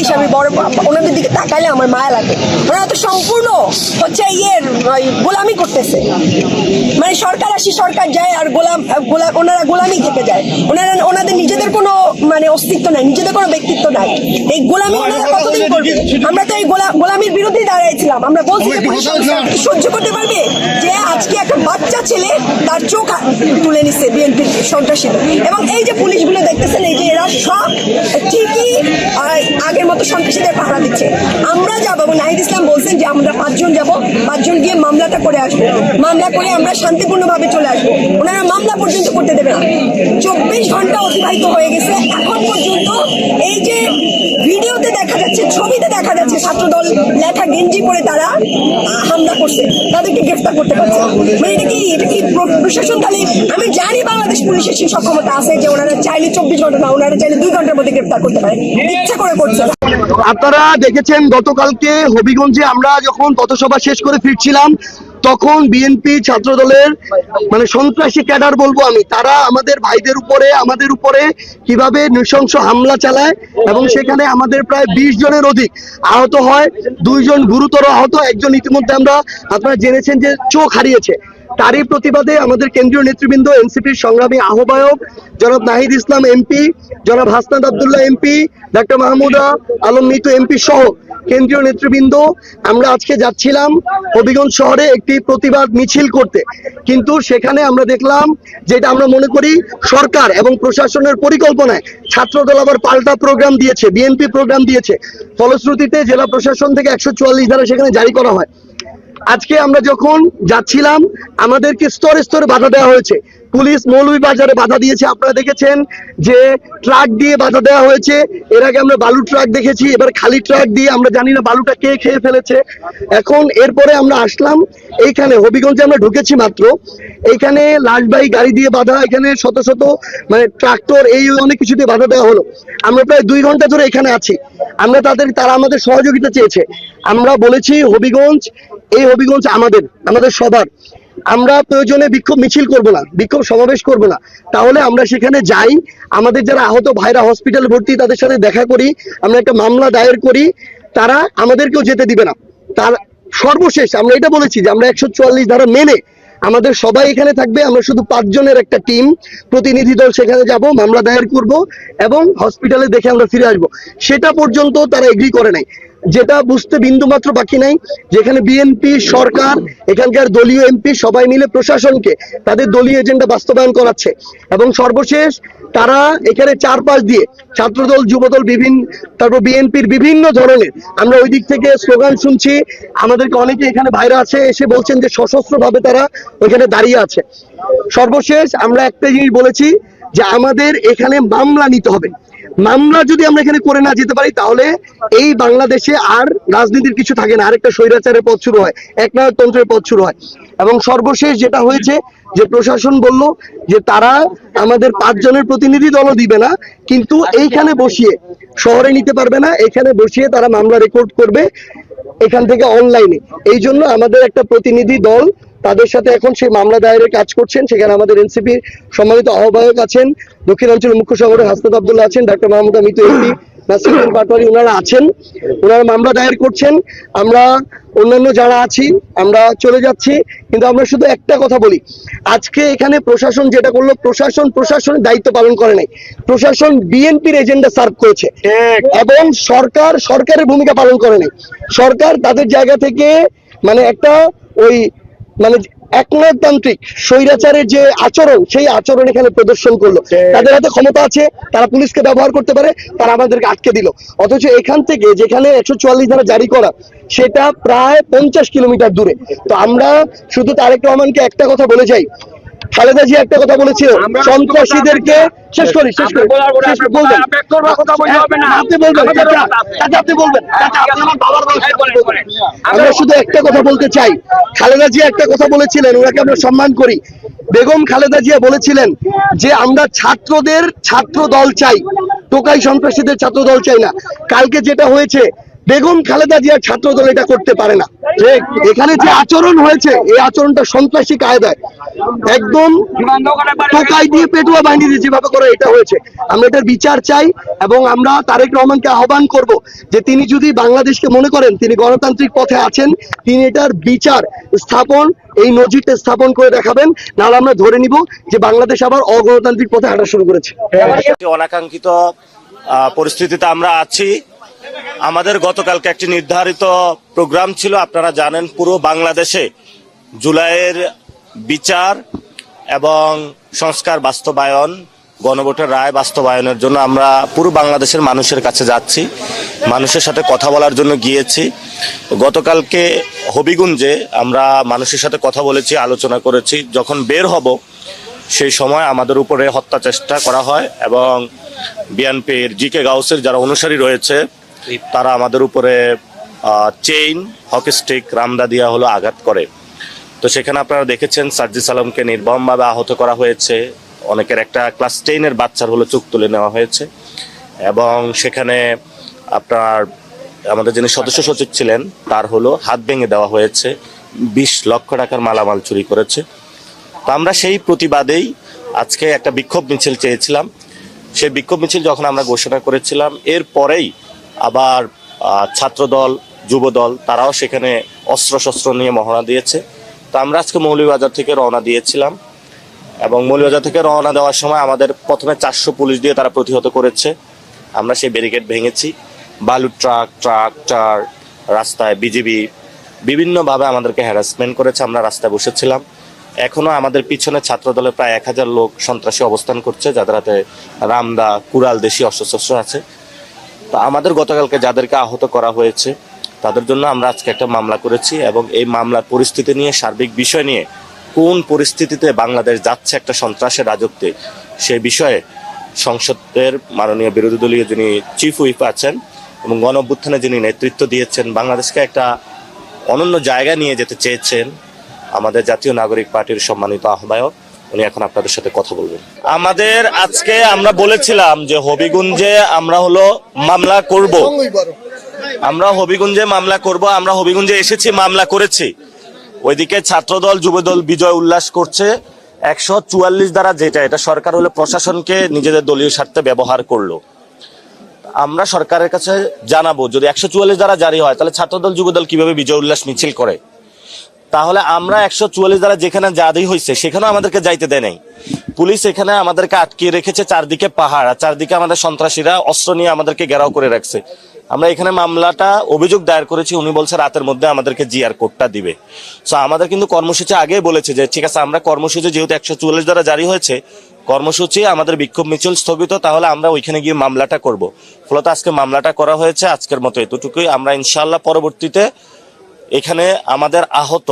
Police, আমি বড় ওনাদের দিকে তাকালে আমার মায়া লাগে। ওনারা তো সম্পূর্ণ হচ্ছে গোলামি করতেছে, মানে সরকার আসি সরকার যায় আর ওনারা গোলামি থেকে যায়। ওনাদের নিজেদের কোনো মানে অস্তিত্ব নাই, নিজেদের কোনো ব্যক্তিত্ব নাই। এই গোলামি ওনারা কতদিন করবে? আমরা তো এই গোলামির বিরুদ্ধে দাঁড়াইছিলাম। আমরা বলছি যে পুলিশ সহ্য করতে পারবে যে আজকে একটা বাচ্চা ছেলে তার চোখ তুলে নিচ্ছে বিএনপির সন্ত্রাসীরা। এবং এই যে পুলিশগুলো দেখতেছেন, এই যে এরা সব ঠিকই আগের মতো সন্ত্রাসীদের পাহারা দিচ্ছে। আমরা যাবো, নাহিদ ইসলাম বলছেন যে আমরা 5 জন যাবো, 5 জন গিয়ে মামলাটা করে আসবো, মামলা করে আমরা শান্তিপূর্ণভাবে চলে আসবো। ওনারা মামলা পর্যন্ত করতে দেবে না। 24 ঘন্টা অতিবাহিত হয়ে গেছে, এখন পর্যন্ত এই যে ভিডিওতে দেখা যাচ্ছে, ছবিতে দেখা যাচ্ছে ছাত্রদল লেখা গেঞ্জি পরে তারা হামলা করছে, তাদেরকে গ্রেফতার করতে পারছে। মানে এটা কি প্রশাসন? তাহলে আমি জানি বাংলাদেশ পুলিশের সেই সক্ষমতা আছে যে ওনারা চাইলে 24 ঘন্টা না, ওনারা চাইলে 2 ঘন্টার মধ্যে গ্রেফতার করতে পারে, ইচ্ছা করে করছে। আপনারা দেখেছেন গতকালকে হবিগঞ্জে আমরা যখন পথসভা শেষ করে ফিরছিলাম, তখন বিএনপি ছাত্রদলের মানে সন্ত্রাসী ক্যাডার বলবো আমি, তারা আমাদের ভাইদের উপরে, আমাদের উপরে কিভাবে নৃশংস হামলা চালায় এবং সেখানে আমাদের প্রায় 20 জনের অধিক আহত হয়, 2 জন গুরুতর আহত, একজন ইতিমধ্যে আপনারা জেনেছেন যে চোখ হারিয়েছে। তারই প্রতিবাদে আমাদের কেন্দ্রীয় নেতৃবৃন্দ, এনসিপির সংগ্রামী আহ্বায়ক জনাব নাহিদ ইসলাম এমপি, জনাব Hasnat Abdullah MP, doctor Mahmuda Alam Mitu MP সহ কেন্দ্রীয় নেতৃবৃন্দ আমরা আজকে যাচ্ছিলাম হবিগঞ্জ শহরে একটি প্রতিবাদ মিছিল করতে। কিন্তু সেখানে আমরা দেখলাম, যেটা আমরা মনে করি সরকার এবং প্রশাসনের পরিকল্পনায় ছাত্রদল আবার পাল্টা প্রোগ্রাম দিয়েছে, বিএনপি প্রোগ্রাম দিয়েছে। ফলশ্রুতিতে জেলা প্রশাসন থেকে 144 ধারা সেখানে জারি করা হয়। আজকে আমরা যখন যাচ্ছিলাম আমাদেরকে স্তরে স্তরে বাধা দেওয়া হয়েছে। পুলিশ মৌলভীবাজারে বাধা দিয়েছে, আপনারা দেখেছেন যে ট্রাক দিয়ে বাধা দেওয়া হয়েছে। এর আগে আমরা বালু ট্রাক দেখেছি, এবার খালি ট্রাক দিয়ে, আমরা জানি না বালুটা কে খেয়ে ফেলেছে। এখন এরপরে আমরা আসলাম এইখানে হবিগঞ্জে, আমরা ঢুকেছি মাত্র, এইখানে লাশবাহী গাড়ি দিয়ে বাধা, এখানে শত শত মানে ট্রাক্টর, এই অনেক কিছু দিয়ে বাধা দেওয়া হলো। আমরা প্রায় 2 ঘন্টা ধরে এখানে আছি। তারা আমাদের সহযোগিতা চেয়েছে। আমরা বলেছি এই হবিগঞ্জ আমাদের সবার। আমরা প্রয়োজনে বিক্ষোভ মিছিল করব না, বিক্ষোভ সমাবেশ করব না, তাহলে আমরা সেখানে যাই, আমাদের যারা আহত ভাইরা হসপিটালে ভর্তি তাদের সাথে দেখা করি, আমরা একটা মামলা দায়ের করি, তারা আমাদেরকেও যেতে দিবে না। তার সর্বশেষ আমরা এটা বলেছি যে আমরা 144 ধারা মেনে আমাদের সবাই এখানে থাকবে। আমরা শুধু 5 জনের একটা টিম প্রতিনিধি দল সেখানে যাব, মামলা দায়ের করব এবং হসপিটালে দেখে আমরা ফিরে আসব। সেটা পর্যন্ত তারা এগ্রি করে নাই। যেটা বুঝতে বিন্দুমাত্র বাকি নাই, যেখানে বিএনপি সরকার, এখানকার দলীয় এমপি সবাই মিলে প্রশাসনকে তাদের দলীয় এজেন্ডা বাস্তবায়ন করাচ্ছে। এবং সর্বশেষ তারা এখানে চারপাশ দিয়ে ছাত্রদল, যুবদল, তারপর বিএনপির বিভিন্ন ধরনের, আমরা ওই দিক থেকে স্লোগান শুনছি। আমাদেরকে অনেকে এখানে ভাইরা আছে এসে বলছেন যে সশস্ত্রভাবে তারা ওইখানে দাঁড়িয়ে আছে। সর্বশেষ আমরা একটা জিনিস বলেছি যে আমাদের এখানে মামলা নিতে হবে। মামলা যদি আমরা এখানে করে না যেতে পারি, তাহলে এই বাংলাদেশে আর রাজনীতির কিছু থাকে না, আরেকটা স্বৈরাচারের পথ শুরু হয়, একনায়কতন্ত্রের পথ শুরু হয়। এবং সর্বশেষ যেটা হয়েছে যে প্রশাসন বলল যে তারা আমাদের 5 জনের প্রতিনিধি দলও দিবে না, কিন্তু এইখানে বসিয়ে, শহরে নিতে পারবে না, এখানে বসিয়ে তারা মামলা রেকর্ড করবে এখান থেকে অনলাইনে। এই জন্য আমাদের একটা প্রতিনিধি দল তাদের সাথে এখন সেই মামলা দায়েরের কাজ করছেন। সেখানে আমাদের এনসিপির সম্মানিত আহ্বায়ক আছেন, দক্ষিণাঞ্চলের মুখ্য সংগঠক হাসনাত আব্দুল্লাহ আছেন, ডক্টর মাহমুদা মিতু এমপি, নাসিরুদ্দিন পাটোয়ারি, ওনারা আছেন, ওনারা মামলা দায়ের করছেন। আমরা অন্যান্য যারা আছি আমরা চলে যাচ্ছি। কিন্তু আমরা শুধু একটা কথা বলি, আজকে এখানে প্রশাসন যেটা করলো, প্রশাসনের দায়িত্ব পালন করে নাই। প্রশাসন বিএনপির এজেন্ডা সার্ভ করেছে এবং সরকারের ভূমিকা পালন করে নাই। সরকার তাদের জায়গা থেকে মানে একটা মানে একনায়কতান্ত্রিক স্বৈরাচারের যে আচরণ, সেই আচরণ এখানে প্রদর্শন করলো। তাদের হাতে ক্ষমতা আছে, তারা পুলিশকে ব্যবহার করতে পারে, তারা আমাদেরকে আটকে দিল। অথচ এখান থেকে যেখানে 144 ধারা জারি করা, সেটা প্রায় 50 কিলোমিটার দূরে। তো আমরা শুধু তারেক রহমানকে একটা কথা বলে যাই, খালেদা জিয়া একটা কথা বলেছিল, সন্ত্রাসীদেরকে আমরা শুধু একটা কথা বলতে চাই, খালেদা জিয়া একটা কথা বলেছিলেন, ওনাকে আমরা সম্মান করি। বেগম খালেদা জিয়া বলেছিলেন যে আমরা ছাত্র দল চাই, টোকাই সন্ত্রাসীদের ছাত্র দল চাই না। কালকে যেটা হয়েছে, বেগম খালেদা জিয়ার ছাত্র দল এটা করতে পারে না। এখানে যে আচরণ হয়েছে, এই আচরণটা সন্ত্রাসী কায়দায় একদম টোকাই দিয়ে পেটুয়া বাহিনী দিয়ে যেভাবে করে এটা হয়েছে, আমরা এটার বিচার চাই। এবং আমরা তারেক রহমানকে আহ্বান করব যে তিনি যদি বাংলাদেশকে মনে করেন তিনি গণতান্ত্রিক পথে আছেন, তিনি এটার বিচার স্থাপন, এই নজিরটা স্থাপন করে দেখাবেন, নাহলে আমরা ধরে নিব যে বাংলাদেশ আবার অগণতান্ত্রিক পথে হাঁটা শুরু করেছে। অনাকাঙ্ক্ষিত পরিস্থিতিতে আমরা আছি। আমাদের গতকালকে একটি নির্ধারিত প্রোগ্রাম ছিল, আপনারা জানেন পুরো বাংলাদেশে জুলাইয়ের বিচার এবং সংস্কার বাস্তবায়ন, গণভোটের রায় বাস্তবায়নের জন্য আমরা পুরো বাংলাদেশের মানুষের কাছে যাচ্ছি, মানুষের সাথে কথা বলার জন্য গিয়েছি। গতকালকে হবিগঞ্জে আমরা মানুষের সাথে কথা বলেছি, আলোচনা করেছি। যখন বের হব সেই সময় আমাদের উপরে হত্যা চেষ্টা করা হয় এবং বিএনপির জিকে গাউসের যারা অনুসারী রয়েছে তারা আমাদের উপরে চেইন, হকি স্টিক, রামদা দিয়া হলো আঘাত করে। তো সেখানে আপনারা দেখেছেন সার্জিস আলমকে নির্মমভাবে আহত করা হয়েছে, অনেকের একটা ক্লাস 10-এর বাচ্চার হলো চোখ তুলে নেওয়া হয়েছে এবং সেখানে আপনার আমাদের যিনি সদস্য সচিব ছিলেন তার হলো হাত ভেঙে দেওয়া হয়েছে, 20 লক্ষ টাকার মালামাল চুরি করেছে। তো আমরা সেই প্রতিবাদেই আজকে একটা বিক্ষোভ মিছিল চেয়েছিলাম। সেই বিক্ষোভ মিছিল যখন আমরা ঘোষণা করেছিলাম, এরপরেই আবার ছাত্রদল, যুবদল তারাও সেখানে অস্ত্রশস্ত্র নিয়ে মহড়া দিয়েছে। তো আমরা আজকে মৌলভীবাজার থেকে রওনা দিয়েছিলাম এবং মৌলভীবাজার থেকে রওনা দেওয়ার সময় আমাদের প্রথমে 400 পুলিশ দিয়ে তারা প্রতিহত করেছে। আমরা সেই ব্যারিকেড ভেঙেছি, বালু ট্রাক রাস্তায় বিজিবি বিভিন্নভাবে আমাদেরকে হ্যারাসমেন্ট করেছে। আমরা রাস্তায় বসেছিলাম। এখনো আমাদের পিছনে ছাত্রদলের প্রায় 1000 লোক সন্ত্রাসী অবস্থান করছে, যাদের হাতে রামদা, কুড়াল, দেশি অস্ত্রশস্ত্র আছে। তো আমাদের গতকালকে যাদেরকে আহত করা হয়েছে তাদের জন্য আমরা আজকে একটা মামলা করেছি এবং এই মামলার পরিস্থিতি নিয়ে, সার্বিক বিষয় নিয়ে, কোন পরিস্থিতিতে বাংলাদেশ যাচ্ছে একটা সন্ত্রাসের রাজত্বে, সেই বিষয়ে সংসদের মাননীয় বিরোধী দলীয় যিনি চিফ হুইপ আছেন এবং গণ অভ্যুত্থানে যিনি নেতৃত্ব দিয়েছেন, বাংলাদেশকে একটা অনন্য জায়গায় নিয়ে যেতে চেয়েছেন আমাদের জাতীয় নাগরিক পার্টির সম্মানিত আহ্বায়ক, উনি এখন আপনাদের সাথে কথা বলবেন। আমাদের আজকে আমরা বলেছিলাম যে হবিগঞ্জে আমরা হলো মামলা করব, আমরা হবিগঞ্জে মামলা করব। আমরা হবিগঞ্জে এসেছি, মামলা করেছি। ওইদিকে ছাত্রদল, যুবদল বিজয় উল্লাস করছে। 144 দ্বারা যেটা, এটা সরকার হলে প্রশাসনকে নিজেদের দলীয় স্বার্থে ব্যবহার করলো। আমরা সরকারের কাছে জানাবো, যদি 144 দ্বারা জারি হয় তাহলে ছাত্রদল, যুবদল কিভাবে বিজয় উল্লাস মিছিল করে? তাহলে আমরা 144 দ্বারা যেখানে জারি হয়েছে সেখানেও আমাদেরকে যাইতে দেয় নাই। পুলিশ এখানে আমাদেরকে আটকে রেখেছে, চারদিকে পাহাড়, আর চারদিকে আমাদের সন্ত্রাসীরা অস্ত্র নিয়ে আমাদেরকে ঘেরাও করে রাখছে। আমরা এখানে মামলাটা, অভিযোগ দায়ের করেছি। উনি বলছে রাতের মধ্যে আমাদেরকে জিআর কোডটা দিবে। সো আমাদের কিন্তু কর্মসূচি আগেই বলেছে যে ঠিক আছে, আমরা কর্মসূচি যেহেতু 144 দ্বারা জারি হয়েছে, কর্মসূচি আমাদের বিক্ষোভ মিছিল স্থগিত, তাহলে আমরা ওইখানে গিয়ে মামলাটা করব। ফলত আজকে মামলাটা করা হয়েছে। আজকের মতো এতটুকুই। আমরা ইনশাআল্লাহ পরবর্তীতে এখানে আমাদের আহত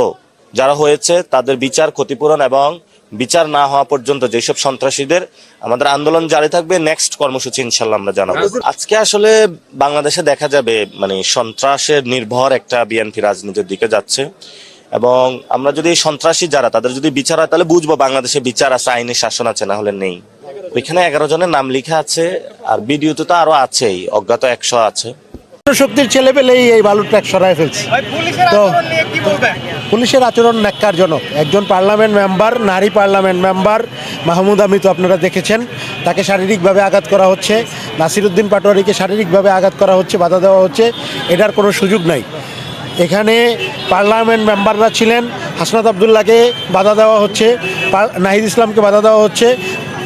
যারা হয়েছে তাদের বিচার, ক্ষতিপূরণ এবং বিচার না হওয়া পর্যন্ত যেসব সন্ত্রাসীদের, আমাদের আন্দোলন জারি থাকবে। নেক্সট কর্মসূচি ইনশাল্লাহ আমরা জানাবো। আজকে আসলে বাংলাদেশে দেখা যাবে মানে সন্ত্রাসের নির্ভর একটা বিএনপি রাজনীতির দিকে যাচ্ছে এবং আমরা যদি সন্ত্রাসী যারা, তাদের যদি বিচার হয় তাহলে বুঝবো বাংলাদেশে বিচার আছে, আইনের শাসন আছে, না হলে নেই। ওইখানে 11 জনের নাম লেখা আছে, আর ভিডিওতে তো আরো আছেই, অজ্ঞাত 100 আছে। শক্তির ছেলে পেলেই এই বালু ট্রাক সরাই ফেলছে। তো পুলিশের আচরণ ন্যাক্কারজনক। একজন পার্লামেন্ট মেম্বার, নারী পার্লামেন্ট মেম্বার মাহমুদ আমিন, তো আপনারা দেখেছেন, তাকে শারীরিকভাবে আঘাত করা হচ্ছে। নাসিরউদ্দিন পাটোয়ারিকে শারীরিকভাবে আঘাত করা হচ্ছে, বাধা দেওয়া হচ্ছে। এটার কোনো সুযোগ নাই। এখানে পার্লামেন্ট মেম্বাররা ছিলেন, হাসনাত আবদুল্লাহকে বাধা দেওয়া হচ্ছে, নাহিদ ইসলামকে বাধা দেওয়া হচ্ছে।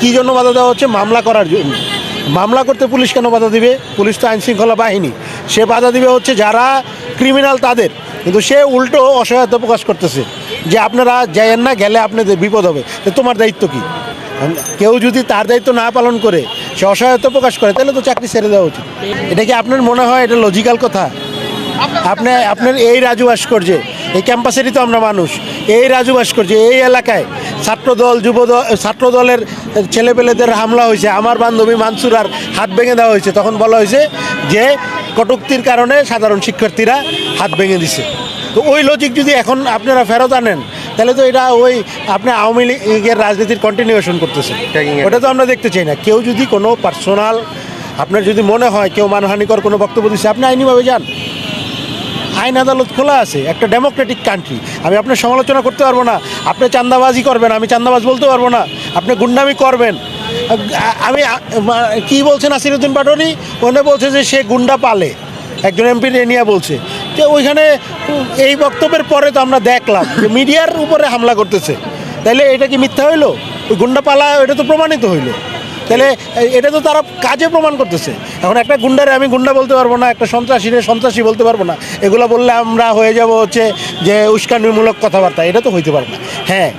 কী জন্য বাধা দেওয়া হচ্ছে? মামলা করার জন্য। মামলা করতে পুলিশ কেন বাধা দিবে? পুলিশ তো আইনশৃঙ্খলা বাহিনী। সে বাধা দিবে হচ্ছে যারা ক্রিমিনাল তাদের, কিন্তু সে উল্টো অসহায়তা প্রকাশ করতেছে যে আপনারা যায়েন না, গেলে আপনাদের বিপদ হবে। তো তোমার দায়িত্ব কি? কেউ যদি তার দায়িত্ব না পালন করে সে অসহায়তা প্রকাশ করে, তাহলে তো চাকরি ছেড়ে দেওয়া উচিত। এটা কি আপনার মনে হয় এটা লজিক্যাল কথা? আপনার এই রাজু ভাস্কর্যে, এই ক্যাম্পাসেরই তো আমরা মানুষ, এই রাজু ভাস্কর্যে, এই এলাকায় ছাত্রদল, যুবদল, ছাত্রদলের ছেলেপেলেদের হামলা হয়েছে। আমার বান্ধবী মানসুরার হাত ভেঙে দেওয়া হয়েছে। তখন বলা হয়েছে যে কটূক্তির কারণে সাধারণ শিক্ষার্থীরা হাত ভেঙে দিছে। তো ওই লজিক যদি এখন আপনারা ফেরত আনেন, তাহলে তো এটা ওই আপনি আওয়ামী লীগের রাজনীতির কন্টিনিউশন করতেছেন। ওটা তো আমরা দেখতে চাই না। কেউ যদি কোনো পার্সোনাল, আপনার যদি মনে হয় কেউ মানহানিকর কোনো বক্তব্য দিচ্ছে, আপনি আইনিভাবে যান। আইন আদালত খোলা আছে, একটা ডেমোক্রেটিক কান্ট্রি। আমি আপনার সমালোচনা করতে পারবো না, আপনি চাঁদাবাজি করবেন, আমি চাঁদাবাজ বলতে পারবো না, আপনি গুন্ডামি করবেন। আমি কি বলছেন নাসিরউদ্দিন পাটোয়ারি, ওনে বলছে যে সে গুন্ডা পালে, একজন এমপি নিয়ে বলছে। তো ওইখানে এই বক্তব্যের পরে তো আমরা দেখলাম যে মিডিয়ার উপরে হামলা করতেছে, তাইলে এটা কি মিথ্যা হইলো? ওই গুন্ডা পালা এটা তো প্রমাণিত হইলো, তাহলে এটা তো তারা কাজে প্রমাণ করতেছে। এখন একটা গুন্ডারে আমি গুন্ডা বলতে পারবো না, একটা সন্ত্রাসীরে সন্ত্রাসী বলতে পারবো না, এগুলো বললে আমরা হয়ে যাব হচ্ছে যে উস্কানিমূলক কথাবার্তা, এটা তো হইতে পারে না। হ্যাঁ,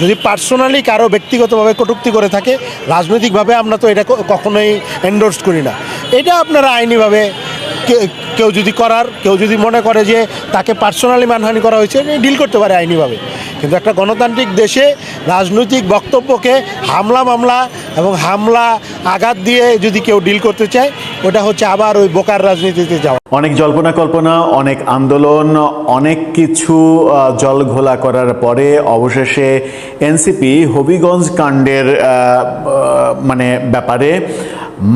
যদি পার্সোনালি কারো ব্যক্তিগতভাবে কটূক্তি করে থাকে, রাজনৈতিকভাবে আমরা তো এটা কখনোই এন্ডোর্স করি না। এটা আপনারা আইনিভাবে কেউ যদি কেউ যদি মনে করে যে তাকে পার্সোনালি মানহানি করা হয়েছে, ডিল করতে পারে আইনিভাবে। কিন্তু একটা গণতান্ত্রিক দেশে রাজনৈতিক বক্তব্যকে হামলা মামলা এবং হামলা আঘাত দিয়ে যদি কেউ ডিল করতে চায়, ওটা হচ্ছে আবার ওই বোকার রাজনীতিতে যাওয়া। অনেক জল্পনা কল্পনা, অনেক আন্দোলন, অনেক কিছু জল ঘোলা করার পরে অবশেষে এনসিপি হবিগঞ্জ কাণ্ডের মানে ব্যাপারে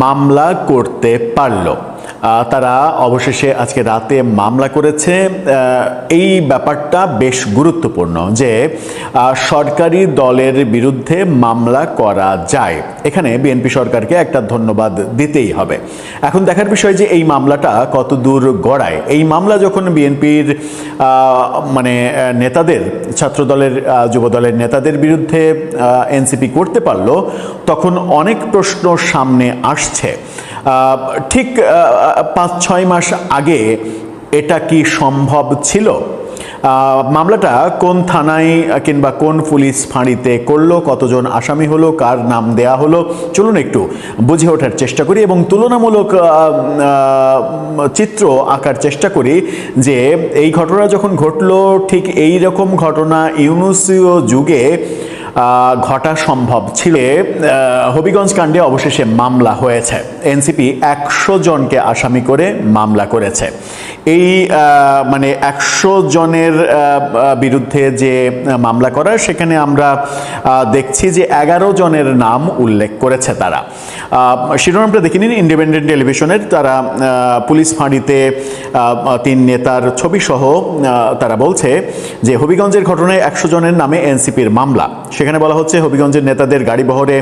মামলা করতে পারলো। তারা অবশেষে আজকে রাতে মামলা করেছে। এই ব্যাপারটা বেশ গুরুত্বপূর্ণ যে সরকারি দলের বিরুদ্ধে মামলা করা যায়। এখানে বিএনপি সরকারকে একটা ধন্যবাদ দিতেই হবে। এখন দেখার বিষয় যে এই মামলাটা কত দূর গড়ায়। এই মামলা যখন বিএনপির মানে নেতাদের, ছাত্রদলের যুবদলের নেতাদের বিরুদ্ধে এনসিপি করতে পারলো, তখন অনেক প্রশ্ন সামনে আসছে। ঠিক 5-6 মাস আগে এটা কি সম্ভব ছিল? মামলাটা কোন থানায় কিংবা কোন পুলিশ ফাঁড়িতে করলো, কতজন আসামি হলো, কার নাম দেয়া হলো, চলুন একটু বুঝে ওঠার চেষ্টা করি এবং তুলনামূলক চিত্র আঁকার চেষ্টা করি যে এই ঘটনা যখন ঘটলো, ঠিক এই রকম ঘটনা ইউনুসীয় যুগে ঘটা সম্ভব ছিল। হবিগঞ্জ কাণ্ডে অবশেষে মামলা হয়েছে। এনসিপি 100 জনকে আসামি করে মামলা করেছে। এই মানে 100 জনের বিরুদ্ধে যে মামলা করার, সেখানে আমরা দেখছি যে 11 জনের নাম উল্লেখ করেছে তারা। শিরোনামটা দেখে নিন ইন্ডিপেন্ডেন্ট টেলিভিশনের। তারা পুলিশ ফাঁড়িতে 3 নেতার ছবি সহ তারা বলছে যে হবিগঞ্জের ঘটনায় 100 জনের নামে এনসিপির মামলা। সেখানে বলা হচ্ছে হবিগঞ্জের নেতাদের গাড়িবহরে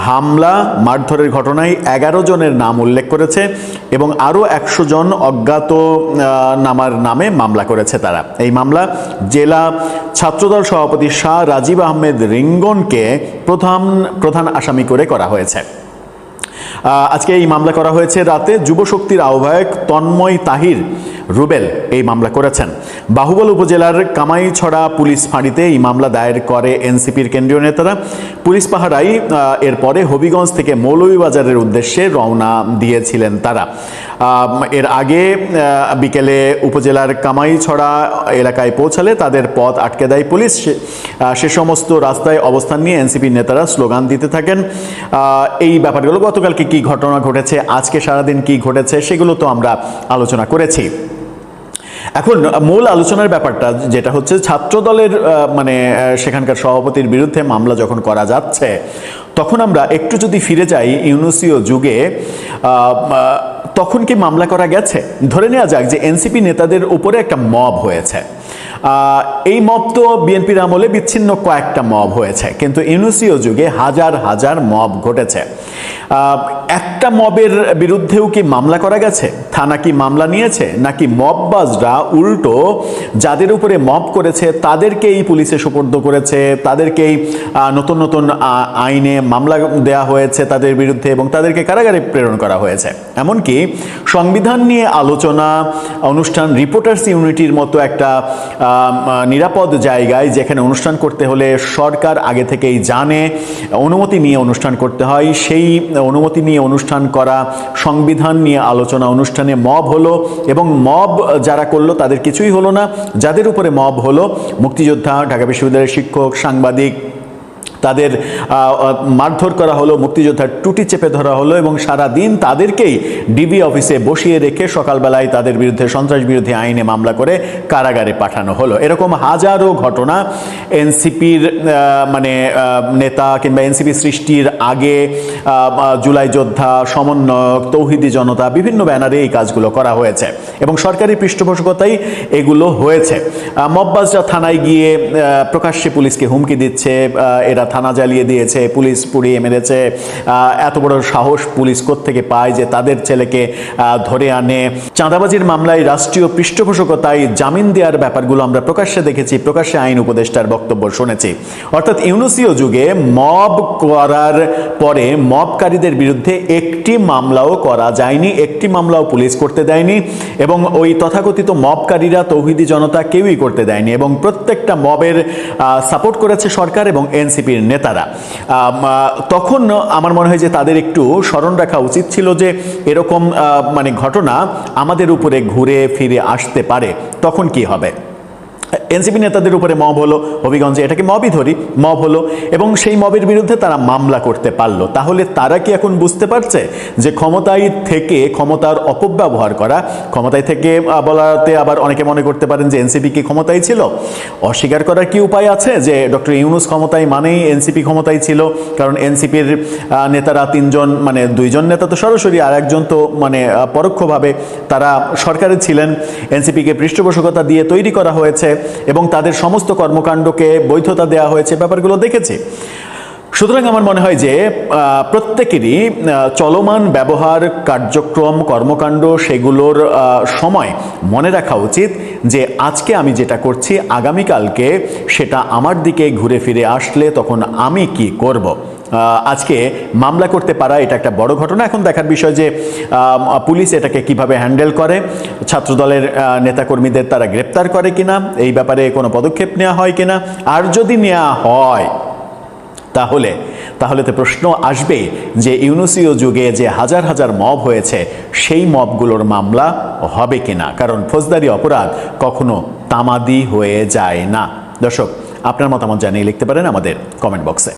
হামলা মারধরের ঘটনায় 11 জনের নাম উল্লেখ করেছে এবং আরও 100 জন অজ্ঞাত নামার নামে মামলা করেছে তারা। এই মামলা জেলা ছাত্রদল সভাপতি শাহ রাজীব আহমেদ রিঙ্গনকে প্রধান আসামি করে করা হয়েছে। আজকে এই মামলা করা হয়েছে রাতে। যুবশক্তির আহ্বায়ক তন্ময় তাহির রুবেল এই মামলা করেছেন। বাহুবল উপজেলার কামাইছড়া পুলিশ ফাঁড়িতে এই মামলা দায়ের করে এনসিপির কেন্দ্রীয় নেতারা। পুলিশ পাহারায় এরপরে হবিগঞ্জ থেকে মৌলভীবাজারের উদ্দেশ্যে রওনা দিয়েছিলেন তারা। এর আগে বিকেলে উপজেলার কামাইছড়া এলাকায় পৌঁছালে তাদের পথ আটকে দেয় পুলিশ। সে সমস্ত রাস্তায় অবস্থান নিয়ে এনসিপির নেতারা স্লোগান দিতে থাকেন। এই ব্যাপারগুলো, গতকালকে কি ঘটনা ঘটেছে, আজকে সারাদিন কি ঘটেছে, সেগুলো তো আমরা আলোচনা করেছি। এখন মূল আলোচনার ব্যাপারটা যেটা হচ্ছে, ছাত্রদলের মানে সেখানকার সভাপতির বিরুদ্ধে মামলা যখন করা যাচ্ছে, তখন আমরা একটু যদি ফিরে যাই ইউনুসীয় যুগে, তখন কি মামলা করা গেছে? ধরে নেওয়া যাক যে এনসিপি নেতাদের উপরে একটা মব হয়েছে। এই মব তো বিএনপির আমলে বিচ্ছিন্ন কয়েকটা মব হয়েছে, কিন্তু ইউনুসীয় যুগে হাজার হাজার মব ঘটেছে। একটা মবের বিরুদ্ধেও কি মামলা করা গেছে? থানা কি মামলা নিয়েছে? নাকি মববাজরা উল্টো যাদের উপরে মব করেছে তাদেরকেই পুলিশে সোপর্দ করেছে, তাদেরকেই নতুন নতুন আইনে মামলা দেয়া হয়েছে তাদের বিরুদ্ধে এবং তাদেরকে কারাগারে প্রেরণ করা হয়েছে। এমনকি সংবিধান নিয়ে আলোচনা অনুষ্ঠান, রিপোর্টার্স ইউনিটির মতো একটা নিরাপদ জায়গায়, যেখানে অনুষ্ঠান করতে হলে সরকার আগে থেকেই জানে, অনুমতি নিয়ে অনুষ্ঠান করতে হয়, সেই অনুমতি নিয়ে অনুষ্ঠান করা, সংবিধান নিয়ে আলোচনা অনুষ্ঠানে মব হলো এবং মব যারা করলো তাদের কিছুই হলো না। যাদের উপরে মব হলো, মুক্তিযোদ্ধা, ঢাকা বিশ্ববিদ্যালয়ের শিক্ষক, সাংবাদিক, তাদের মারধর করা হলো, মুক্তিযোদ্ধার টুটি চেপে ধরা হলো এবং সারা দিন তাদেরকেই ডিবি অফিসে বসিয়ে রেখে সকালবেলায় তাদের বিরুদ্ধে সন্ত্রাস বিরোধী আইনে মামলা করে কারাগারে পাঠানো হলো। এরকম হাজারো ঘটনা এনসিপির নেতা কিংবা এনসিপি সৃষ্টির আগে জুলাই যোদ্ধা, সমন্বয়ক, তৌহিদি জনতা বিভিন্ন ব্যানারে এই কাজগুলো করা হয়েছে এবং সরকারি পৃষ্ঠপোষকতাই এগুলো হয়েছে। মববাজরা থানায় গিয়ে প্রকাশ্যে পুলিশকে হুমকি দিচ্ছে, এরা থানা জ্বালিয়ে দিয়েছে, পুলিশ পুড়িয়ে মেরেছে, এত বড় সাহস পুলিশ কোত্থেকে পায় যে তাদের ছেলেকে ধরে আনে। চাঁদাবাজির মামলায় রাষ্ট্রীয় পৃষ্ঠপোষকতায় জামিন দেওয়ার ব্যাপারগুলো আমরা প্রকাশ্যে দেখেছি, প্রকাশ্যে আইন উপদেষ্টার বক্তব্য শুনেছি। অর্থাৎ ইউনূসীয় যুগে মব করার পরে মবকারীদের বিরুদ্ধে একটি মামলাও করা যায়নি, একটি মামলাও পুলিশ করতে দেয়নি এবং ওই তথাকথিত মবকারীরা, তৌহিদি জনতা কেউই করতে দেয়নি এবং প্রত্যেকটা মবের সাপোর্ট করেছে সরকার এবং এনসিপির নেতারা। তখন আমার মনে হয় যে তাদের একটু স্মরণ রাখা উচিত ছিল যে এরকম ঘটনা আমাদের উপরে ঘুরে ফিরে আসতে পারে, তখন কি হবে। এনসিপি নেতাদের উপরে মব হলো হবিগঞ্জে, এটাকে মবই ধরি, মব হলো এবং সেই মবের বিরুদ্ধে তারা মামলা করতে পারলো। তাহলে তারা কি এখন বুঝতে পারছে যে ক্ষমতায় থেকে ক্ষমতার অপব্যবহার করা, ক্ষমতায় থেকে বলাতে আবার অনেকে মনে করতে পারেন যে এনসিপি কি ক্ষমতায় ছিল? অস্বীকার করার কি উপায় আছে যে ডক্টর ইউনূস ক্ষমতায় মানেই এনসিপি ক্ষমতায় ছিল? কারণ এনসিপির নেতারা তিনজন, দুইজন নেতা তো সরাসরি, আর একজন তো পরোক্ষভাবে তারা সরকারে ছিলেন। এনসিপিকে পৃষ্ঠপোষকতা দিয়ে তৈরি করা হয়েছে এবং তাদের সমস্ত কর্মকাণ্ডকে বৈধতা দেওয়া হয়েছে, ব্যাপারগুলো দেখেছি। সুতরাং আমার মনে হয় যে প্রত্যেকেরই চলমান ব্যবহার, কার্যক্রম, কর্মকাণ্ড সেগুলোর সময় মনে রাখা উচিত যে আজকে আমি যেটা করছি আগামীকালকে সেটা আমার দিকে ঘুরে ফিরে আসলে তখন আমি কি করব। আজকে মামলা করতে পারা এটা একটা বড় ঘটনা। এখন দেখার বিষয় যে পুলিশ এটাকে কিভাবে হ্যান্ডেল করে, ছাত্রদলের নেতাকর্মীদের তারা গ্রেপ্তার করে কিনা, এই ব্যাপারে কোনো পদক্ষেপ নেওয়া হয় কিনা। আর যদি নেওয়া হয় তাহলে তো প্রশ্ন আসবে যে ইউনূসীয় যুগে যে হাজার হাজার মব হয়েছে সেই মবগুলোর মামলা হবে কিনা, কারণ ফৌজদারি অপরাধ কখনো তামাদি হয়ে যায় না। দর্শক, আপনার মতামত জানিয়ে লিখতে পারেন আমাদের কমেন্ট বক্সে।